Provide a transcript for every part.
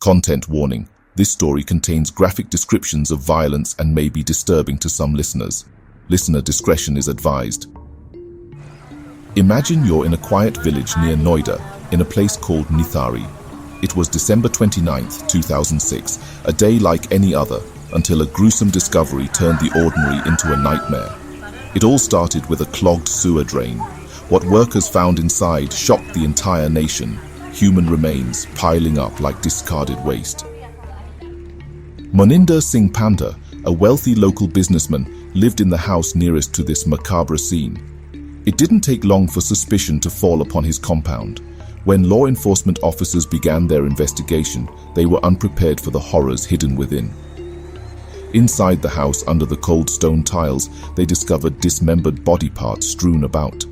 Content warning. This story contains graphic descriptions of violence and may be disturbing to some listeners. Listener discretion is advised. Imagine you're in a quiet village near Noida, in a place called Nithari. It was December 29th, 2006, a day like any other, until a gruesome discovery turned the ordinary into a nightmare. It all started with a clogged sewer drain. What workers found inside shocked the entire nation, human remains piling up like discarded waste. Moninder Singh Pandher, a wealthy local businessman, lived in the house nearest to this macabre scene. It didn't take long for suspicion to fall upon his compound. When law enforcement officers began their investigation, they were unprepared for the horrors hidden within. Inside the house, under the cold stone tiles, they discovered dismembered body parts strewn about.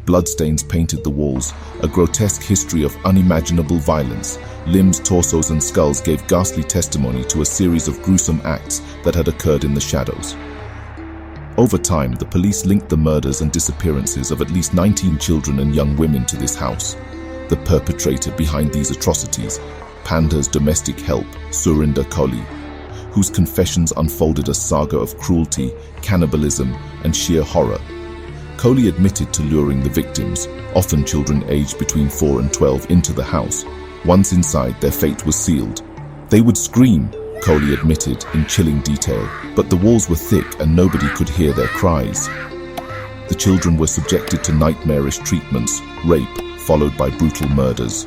Bloodstains painted the walls, a grotesque history of unimaginable violence. Limbs, torsos, and skulls gave ghastly testimony to a series of gruesome acts that had occurred in the shadows. Over time, the police linked the murders and disappearances of at least 19 children and young women to this house. The perpetrator behind these atrocities, Pandher's domestic help, Surinder Koli, whose confessions unfolded a saga of cruelty, cannibalism, and sheer horror. Koli admitted to luring the victims, often children aged between 4 and 12, into the house. Once inside, their fate was sealed. They would scream, Koli admitted in chilling detail, but the walls were thick and nobody could hear their cries. The children were subjected to nightmarish treatments, rape, followed by brutal murders.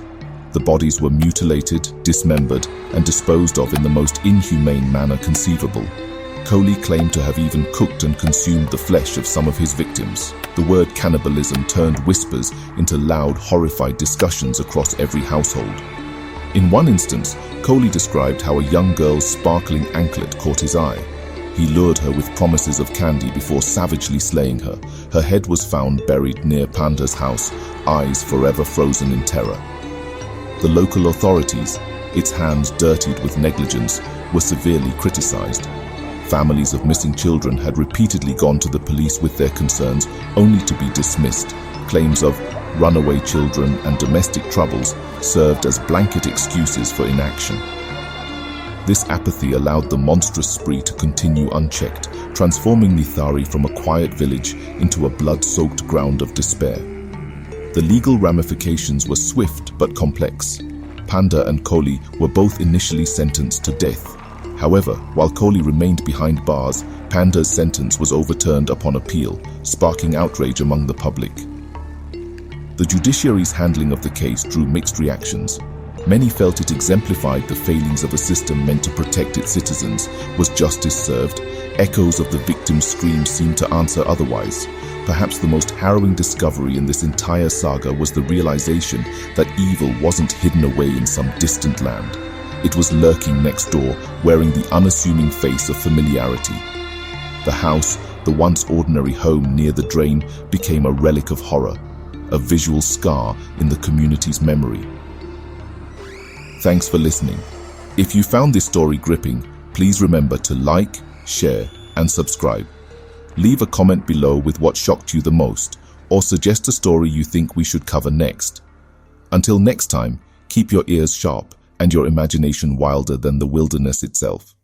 The bodies were mutilated, dismembered, and disposed of in the most inhumane manner conceivable. Koli claimed to have even cooked and consumed the flesh of some of his victims. The word cannibalism turned whispers into loud, horrified discussions across every household. In one instance, Koli described how a young girl's sparkling anklet caught his eye. He lured her with promises of candy before savagely slaying her. Her head was found buried near Pandher's house, eyes forever frozen in terror. The local authorities, its hands dirtied with negligence, were severely criticized. Families of missing children had repeatedly gone to the police with their concerns, only to be dismissed. Claims of runaway children and domestic troubles served as blanket excuses for inaction. This apathy allowed the monstrous spree to continue unchecked, transforming Nithari from a quiet village into a blood-soaked ground of despair. The legal ramifications were swift but complex. Pandher and Koli were both initially sentenced to death. However, while Koli remained behind bars, Pandher's sentence was overturned upon appeal, sparking outrage among the public. The judiciary's handling of the case drew mixed reactions. Many felt it exemplified the failings of a system meant to protect its citizens. Was justice served? Echoes of the victim's screams seemed to answer otherwise. Perhaps the most harrowing discovery in this entire saga was the realization that evil wasn't hidden away in some distant land. It was lurking next door, wearing the unassuming face of familiarity. The house, the once ordinary home near the drain, became a relic of horror, a visual scar in the community's memory. Thanks for listening. If you found this story gripping, please remember to like, share, and subscribe. Leave a comment below with what shocked you the most, or suggest a story you think we should cover next. Until next time, keep your ears sharp and your imagination wilder than the wilderness itself.